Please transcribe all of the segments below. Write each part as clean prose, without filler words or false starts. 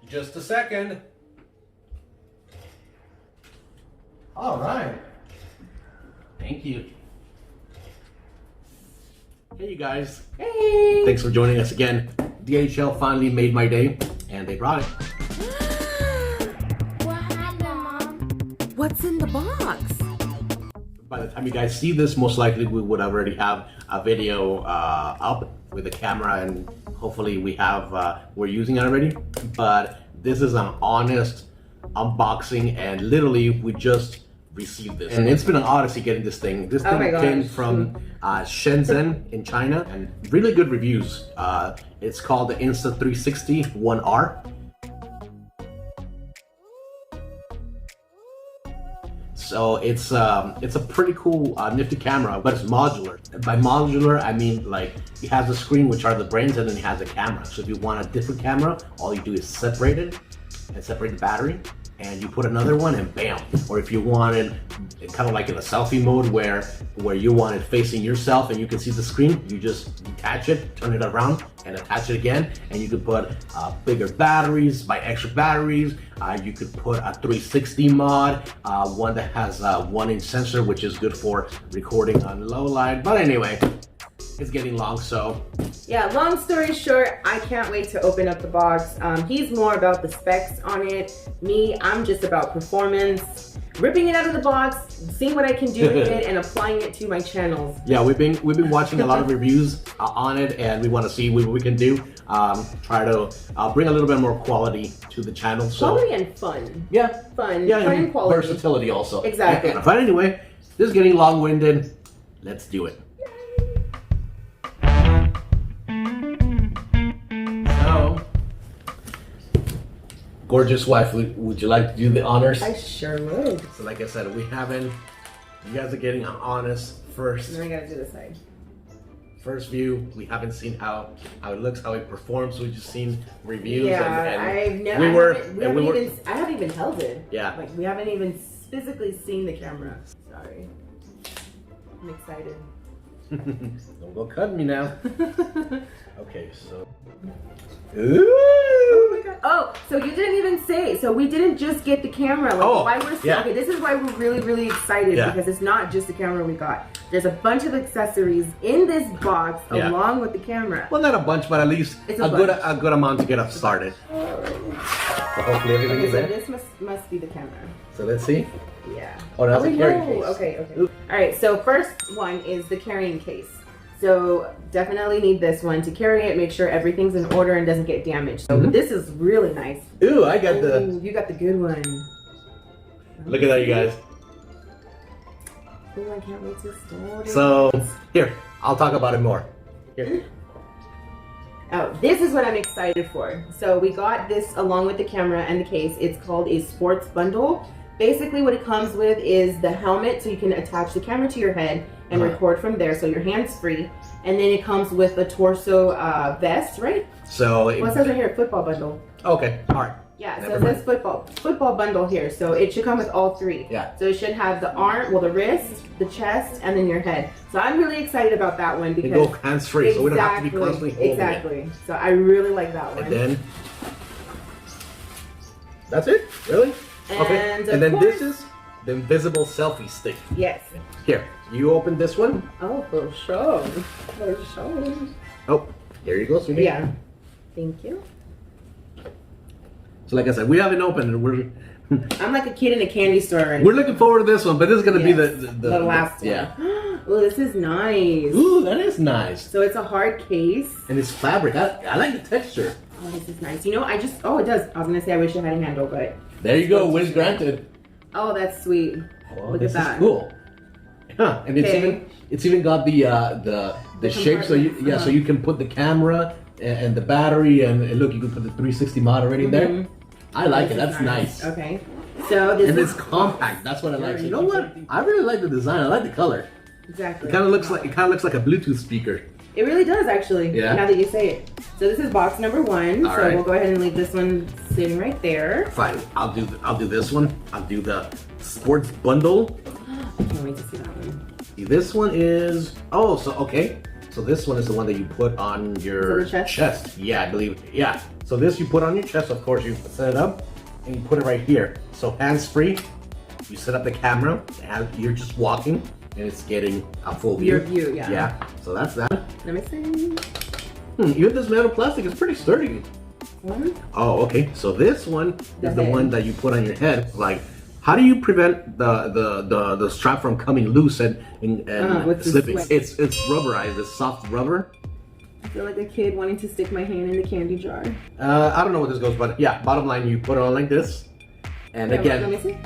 Just a second. All right. Thank you. Hey, you guys. Hey. Thanks for joining us again. DHL finally made my day, and they brought it. What happened, Mom? What's in the box? By the time you guys see this, most likely we would already have a video up with the camera, and hopefully we're using it already. But this is an honest unboxing, and literally we just received this. And it's been an odyssey getting this thing. This thing came from Shenzhen in China, and really good reviews. It's called the Insta360 ONE R. So it's a pretty cool, nifty camera, but it's modular. By modular, I mean like it has a screen, which are the brains, and then it has a camera. So if you want a different camera, all you do is separate it and separate the battery, and you put another one, and bam. Or if you wanted kind of like in a selfie mode where you want it facing yourself and you can see the screen, you just detach it, turn it around, and attach it again, and you could put bigger batteries, buy extra batteries. You could put a 360 mod, one that has a 1-inch sensor, which is good for recording on low light. But anyway, it's getting long, so. Yeah, long story short, I can't wait to open up the box. He's more about the specs on it. Me, I'm just about performance. Ripping it out of the box, seeing what I can do with it, and applying it to my channels. Yeah, we've been watching a lot of reviews on it, and we want to see what we can do. Try to bring a little bit more quality to the channel. So quality and fun. Yeah, fun yeah, and quality. Versatility also. Exactly. But anyway, this is getting long-winded. Let's do it. So, gorgeous wife, would you like to do the honors? I sure would. So like I said, you guys are getting an honest first. And then I gotta do this side. First view. We haven't seen how it looks, how it performs. We've just seen reviews. Yeah, and I haven't even held it. Yeah. Like we haven't even physically seen the camera. Sorry. I'm excited. Don't go cut me now. Okay, so. Ooh. Oh my god. Oh, so you didn't even say. So we didn't just get the camera. Like, okay, this is why we're really, really excited, because it's not just the camera we got. There's a bunch of accessories in this box along with the camera. Well, not a bunch, but at least a good amount to get us started. So hopefully everything is there. This must be the camera. So let's see. Yeah. Oh, that's a carrying case. Okay. All right. So first one is the carrying case. So definitely need this one to carry it. Make sure everything's in order and doesn't get damaged. So this is really nice. Ooh, I got you got the good one. Look at that, you guys. Oh, I can't wait to store it. So here, I'll talk about it more. Here. Oh, this is what I'm excited for. So we got this along with the camera and the case. It's called a sports bundle. Basically what it comes with is the helmet, so you can attach the camera to your head and record from there, so your hands free. And then it comes with a torso vest, right? So it says right here, football bundle. Okay, all right. Yeah, so it says football bundle here. So it should come with all three. Yeah. So it should have the arm, well, the wrist, the chest, and then your head. So I'm really excited about that one because you go hands free, so we don't have to be constantly holding it. So I really like that one. And then that's it, really? Okay. And then this is the invisible selfie stick. Yes. Here, you open this one. Oh, for sure. For sure. Oh, there you go, sweetie. Yeah. Thank you. So like I said, we haven't opened it. I'm like a kid in a candy store right now. We're looking forward to this one, but this is going to be the last one. Yeah. Oh, this is nice. Ooh, that is nice. So it's a hard case. And it's fabric. I like the texture. Oh, this is nice. You know, it does. I was going to say I wish it had a handle, but. There you go, wish granted. Oh, that's sweet. Oh, look this at that. Is cool. Huh, and it's even got the shape, so so you can put the camera and the battery, and look, you can put the 360 mod already there. I like it. That's nice. Okay. So this and it's compact. That's what I like. You know what? I really like the design. I like the color. Exactly. It kind of looks like a Bluetooth speaker. It really does, actually. Yeah. Now that you say it. So this is box number 1. All so right. we'll go ahead and leave this one sitting right there. Fine. I'll do this one. I'll do the sports bundle. I can't wait to see that one. See, this one is okay. So this one is the one that you put on your chest. Yeah, I believe. Yeah. So this you put on your chest. Of course, you set it up and you put it right here. So hands-free. You set up the camera. And you're just walking, and it's getting a full view. Your view, yeah. Yeah. So that's that. Let me see. Even this metal plastic is pretty sturdy. Oh, okay. So this one is the one that you put on your head. Like, how do you prevent the strap from coming loose and slipping? It's rubberized. It's soft rubber. I feel like a kid wanting to stick my hand in the candy jar. I don't know what this goes, but yeah. Bottom line, you put it on like this, and again. Let me see.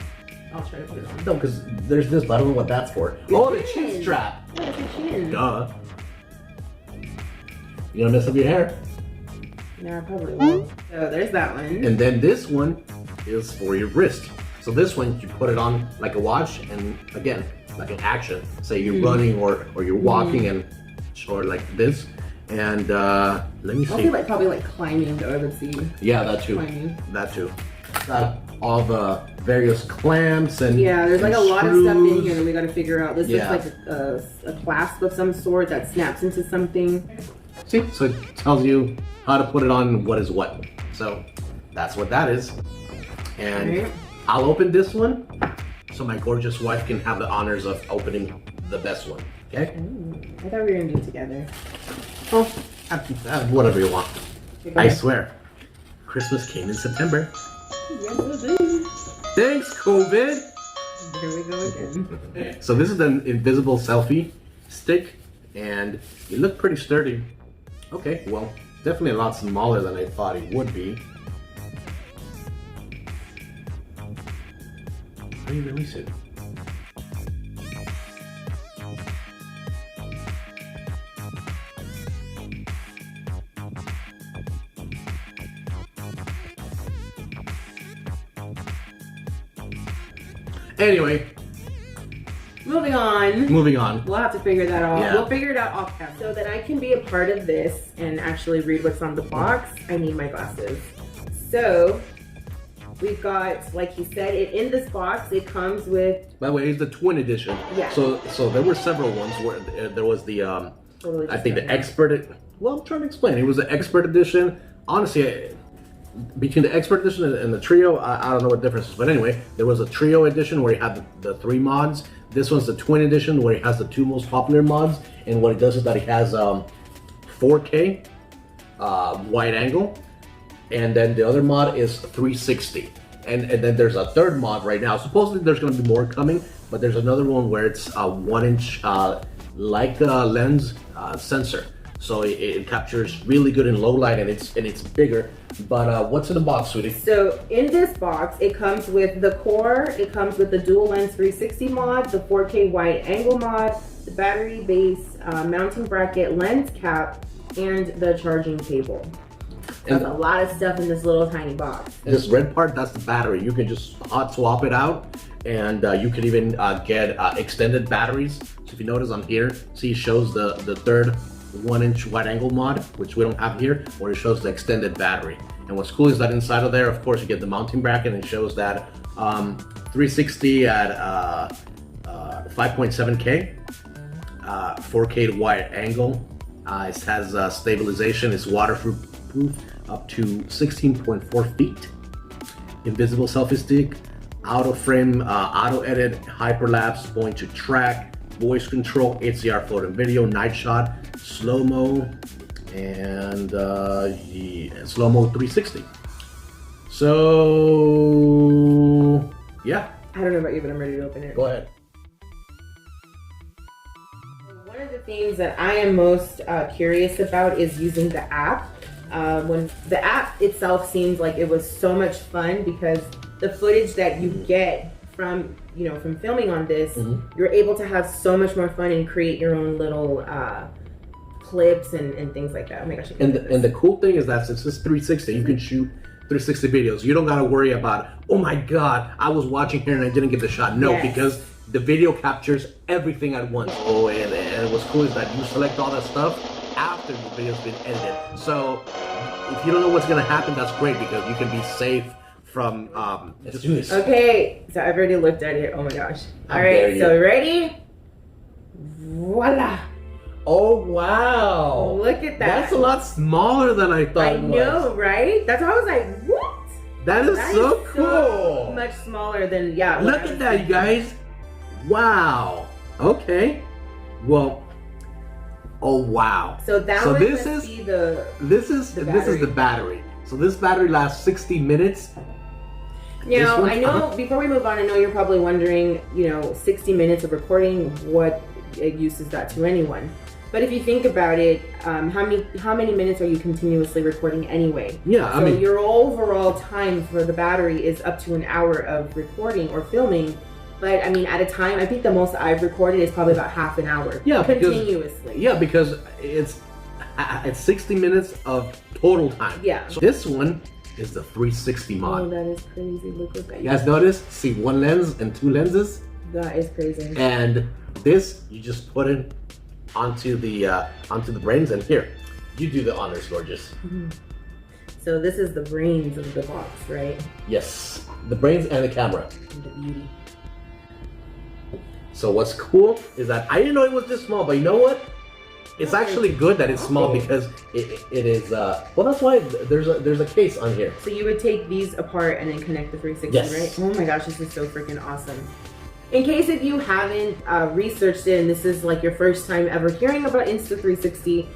I'll try to put it on. No, because there's this, but I don't know what that's for. The chin strap. Oh, it's a chin. Duh. You gonna mess up your hair? No, I probably won't. So there's that one. And then this one is for your wrist. So this one, you put it on like a watch, and again, like an action. Say you're running or you're walking and or like this. And let me see. Also like probably like climbing though, I would see. Yeah, that too. Climbing. That too. Got all the various clamps and there's like a lot of stuff in here that we got to figure out. This looks like a clasp of some sort that snaps into something. See, so it tells you how to put it on what is what. So that's what that is. And I'll open this one so my gorgeous wife can have the honors of opening the best one. Okay? I thought we were gonna do it together. Oh, whatever you want. Okay, I swear, Christmas came in September. Yes, it is. Thanks, COVID. Here we go again. So this is an invisible selfie stick, and it looked pretty sturdy. Okay, well, definitely a lot smaller than I thought it would be. How do you release it? Anyway. Moving on. Moving on. We'll have to figure that out. Yeah. We'll figure it out off camera. So that I can be a part of this and actually read what's on the box, I need my glasses. So we've got, like he said, in this box, it comes with... By the way, it's the twin edition. Yeah. So there were several ones where there was the, I think the expert... Well, I'm trying to explain. It was the expert edition. Honestly, between the expert edition and the trio, I don't know what difference is. But anyway, there was a trio edition where you had the 3 mods. This one's the twin edition where it has the 2 most popular mods. And what it does is that it has 4K wide angle. And then the other mod is 360. And then there's a third mod right now. Supposedly there's going to be more coming. But there's another one where it's a 1-inch Leica lens sensor. So it captures really good in low light, and it's bigger. But what's in the box, sweetie? So in this box, it comes with the core, it comes with the dual lens 360 mod, the 4K wide angle mod, the battery base, mounting bracket, lens cap, and the charging cable. There's a lot of stuff in this little tiny box. This red part, that's the battery. You can just hot swap it out, and you can even get extended batteries. So if you notice on here, see it shows the third 1-inch wide angle mod, which we don't have here, where it shows the extended battery. And what's cool is that inside of there, of course, you get the mounting bracket, and it shows that 360 at 5.7K, 4K wide angle. It has stabilization, it's waterproof up to 16.4 feet. Invisible selfie stick, auto frame, auto edit, hyperlapse, point to track, voice control, HDR photo and video, night shot, slow-mo, and slow-mo 360. So, yeah. I don't know about you, but I'm ready to open it. Go ahead. One of the things that I am most curious about is using the app. When the app itself seems like it was so much fun, because the footage that you get from filming on this, you're able to have so much more fun and create your own little clips and things like that. Oh my gosh! And the cool thing is that since it's 360, you can shoot 360 videos. You don't gotta worry about, oh my god, I was watching here and I didn't get the shot. No, because the video captures everything at once. Oh, and what's cool is that you select all that stuff after the video's been edited. So if you don't know what's gonna happen, that's great, because you can be safe from let's do this. Okay, so I've already looked at it. Oh my gosh. All right, so ready? Voila. Oh wow! Look at that. That's a lot smaller than I thought I it was. know, right? That's why I was like, what? That is so cool. So much smaller than Look at that, you guys. Wow. Okay. Well. Oh wow. So that so one this must is be the this is the battery. So this battery lasts 60 minutes. Now, I know, before we move on, I know you're probably wondering, 60 minutes of recording, what use is that to anyone? But if you think about it, how many minutes are you continuously recording anyway? Yeah, so your overall time for the battery is up to an hour of recording or filming. But I mean, at a time, I think the most I've recorded is probably about half an hour. Yeah, continuously. Because it's 60 minutes of total time. Yeah. So this one is the 360 mod. Oh, that is crazy. Look at that. You guys notice? See, one lens and two lenses. That is crazy. And this, you just put it onto the brains, and here, you do the honors, gorgeous. Mm-hmm. So this is the brains of the box, right? Yes, the brains and the camera. And the beauty. So what's cool is that I didn't know it was this small, but you know what? It's actually good that it's small because it is. Well, that's why there's a case on here. So you would take these apart and then connect the 360, yes. right? Oh my gosh, this is so freaking awesome. In case if you haven't researched it and this is like your first time ever hearing about Insta360,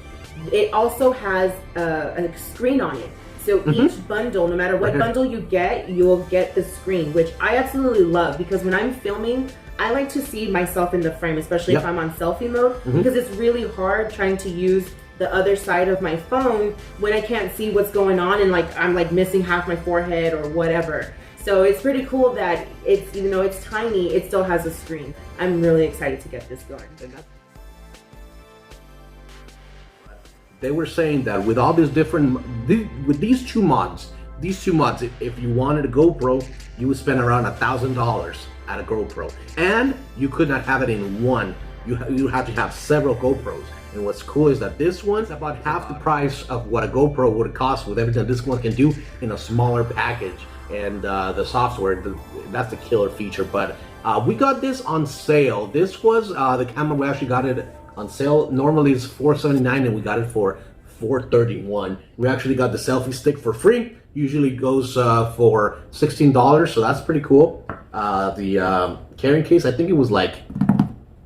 it also has a screen on it. So each bundle, no matter what bundle you get, you'll get the screen, which I absolutely love because when I'm filming, I like to see myself in the frame, especially if I'm on selfie mode, because it's really hard trying to use the other side of my phone when I can't see what's going on and like I'm like missing half my forehead or whatever. So it's pretty cool that it's, even though it's tiny, it still has a screen. I'm really excited to get this going. They were saying that with all these different, with these two mods, if you wanted a GoPro, you would spend around $1,000 at a GoPro, and you could not have it in one. You have to have several GoPros. And what's cool is that this one's about half the price of what a GoPro would cost with everything this one can do in a smaller package. And the software, that's the killer feature. But we got this on sale. This was the camera, we actually got it on sale. Normally it's $479 and we got it for $431. We actually got the selfie stick for free. Usually goes for $16, so that's pretty cool. The carrying case, I think it was like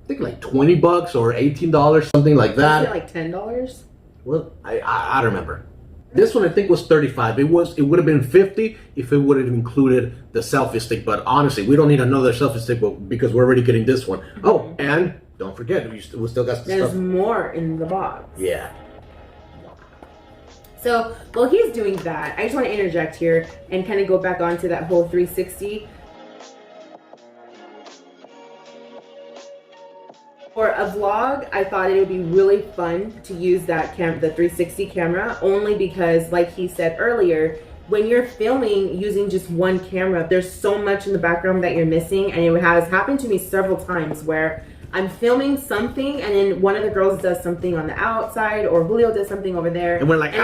20 bucks or $18, something like that. Was it like $10? Well, I don't remember. This one I think was 35. It would have been 50 if it would have included the selfie stick. But honestly, we don't need another selfie stick because we're already getting this one. Oh, and don't forget, we still got some There's stuff. more in the box. Yeah. So while he's doing that, I just want to interject here and kind of go back onto that whole 360. For a vlog, I thought it would be really fun to use that the 360 camera, only because, like he said earlier, when you're filming using just one camera, there's so much in the background that you're missing, and it has happened to me several times where I'm filming something and then one of the girls does something on the outside or Julio does something over there. And we're like, too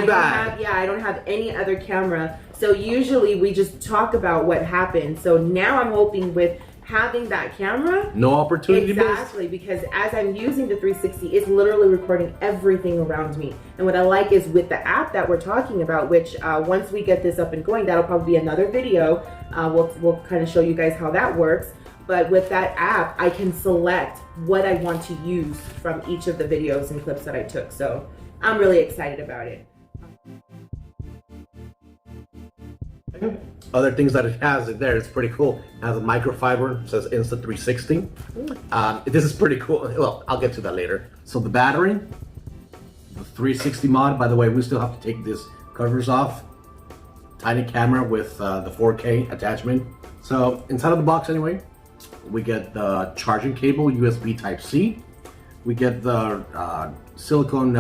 bad. I don't have any other camera. So usually we just talk about what happened. So now I'm hoping with having that camera, no opportunity exactly, because as I'm using the 360, it's literally recording everything around me. And what I like is with the app that we're talking about, which once we get this up and going, that'll probably be another video. We'll kind of show you guys how that works. But with that app, I can select what I want to use from each of the videos and clips that I took. So I'm really excited about it. Other things that it has in there, it's pretty cool. It has a microfiber, it says Insta360. This is pretty cool. Well, I'll get to that later. So the battery, the 360 mod, by the way, we still have to take these covers off. Tiny camera with the 4K attachment. So inside of the box anyway, we get the charging cable, USB Type-C. We get the silicone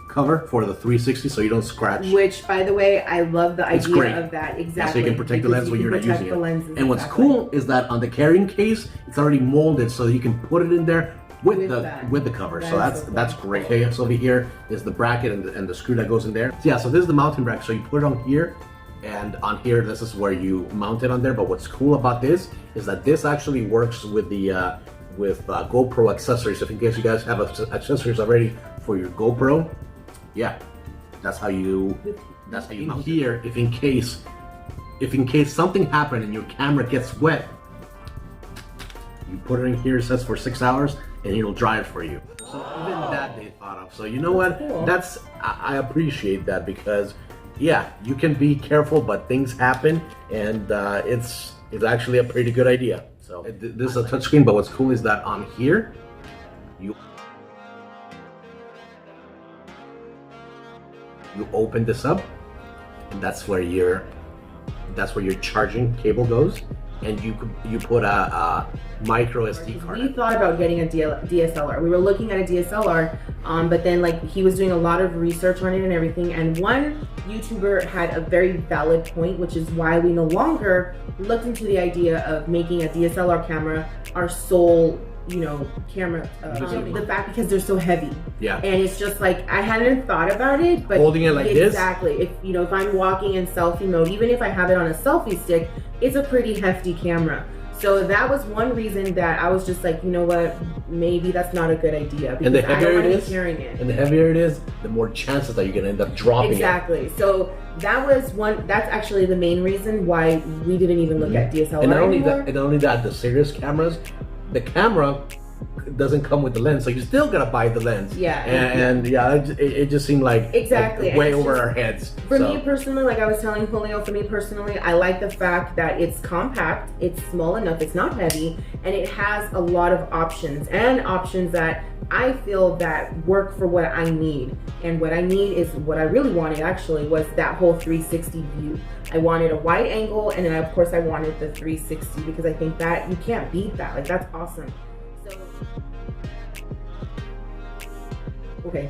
cover for the 360 so you don't scratch. Which, by the way, I love the idea of that. Exactly. Yeah, so you can protect the lens when you're not using it. And what's cool is that on the carrying case, it's already molded so you can put it in there with the cover. So that's great. Okay, so over here is the bracket and the screw that goes in there. So yeah, so this is the mounting bracket. So you put it on here, and on here, this is where you mount it on there. But what's cool about this is that this actually works with the with GoPro accessories. If in case you guys have accessories already for your GoPro, yeah, that's how you mount here. If in case something happened and your camera gets wet, you put it in here. It says for 6 hours, and it'll dry it for you. So even that they thought of. So you know what? Cool. I appreciate that, because yeah, you can be careful, but things happen, and it's actually a pretty good idea. So this is a touchscreen, but what's cool is that on here, you open this up, and that's where your charging cable goes, and you put a micro SD card. We thought about getting a DSLR. We were looking at a DSLR, but then like he was doing a lot of research on it and everything. And one YouTuber had a very valid point, which is why we no longer looked into the idea of making a DSLR camera our sole, camera. The fact because they're so heavy. Yeah. And it's just like I hadn't thought about it, but holding it like this. Exactly. If I'm walking in selfie mode, even if I have it on a selfie stick, it's a pretty hefty camera. So that was one reason that I was just like, you know what, maybe that's not a good idea. And the heavier it is, and the heavier it is, the more chances that you're gonna end up dropping exactly. it. So that was one. That's actually the main reason why we didn't even look at DSLR And not anymore. only that, the serious cameras, the camera doesn't come with the lens, so you still gotta buy the lens. Yeah. And it just seemed like exactly way over our heads. For me personally, like I was telling Julio, for me personally, I like the fact that it's compact, it's small enough, it's not heavy, and it has a lot of options, and options that I feel that work for what I need. And what I need is what I really wanted actually was that whole 360 view. I wanted a wide angle, and then of course I wanted the 360 because I think that you can't beat that. Like that's awesome. Okay,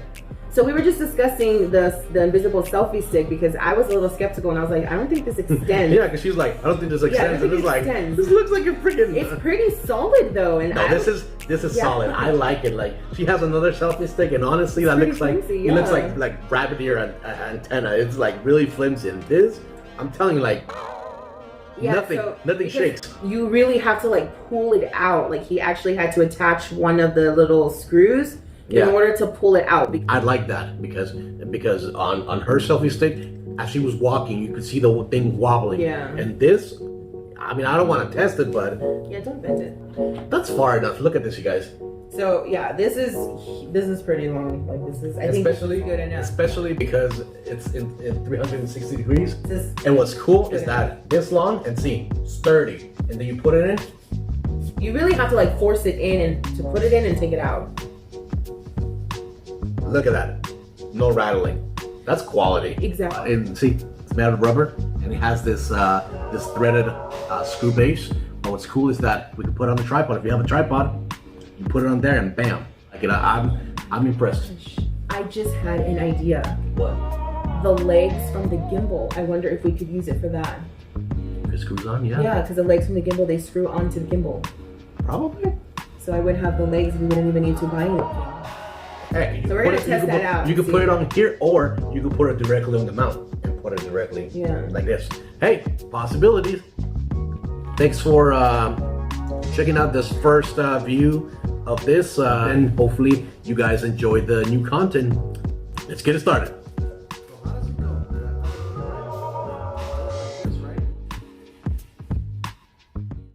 so we were just discussing the invisible selfie stick because I was a little skeptical and I was like, I don't think this extends. Yeah, because she was like, I don't think this extends. Yeah, and it's like, this looks like a freaking. It's pretty solid though, and no, this is solid. I like it. Like she has another selfie stick, and honestly, that looks like flimsy, it looks like rabbit ear antenna. It's like really flimsy. And this, I'm telling you, like. Yeah, nothing shakes. You really have to like pull it out. Like he actually had to attach one of the little screws in order to pull it out. I like that because on her selfie stick, as she was walking, you could see the thing wobbling. Yeah. And this, I mean, I don't want to test it, but yeah, don't bend it. That's far enough. Look at this, you guys. So yeah, this is pretty long. Like this is, I think this is good enough. Especially because it's in 360 degrees. And what's cool is that this long and see, sturdy. And then you put it in. You really have to like force it in and to put it in and take it out. Look at that. No rattling. That's quality. Exactly. And see, it's made out of rubber and it has this this threaded screw base. But what's cool is that we can put it on the tripod. If you have a tripod, you put it on there and bam. Like I'm impressed. I just had an idea. What? The legs from the gimbal. I wonder if we could use it for that. It screws on, yeah. Yeah, because the legs from the gimbal, they screw onto the gimbal. Probably. So I would have the legs, we wouldn't even need to buy anything. Hey, so we're gonna test that out. You can put it on here, or you can put it directly on the mount and put it directly like this. Hey, possibilities. Thanks for checking out this first view of this, and hopefully you guys enjoyed the new content. Let's get it started.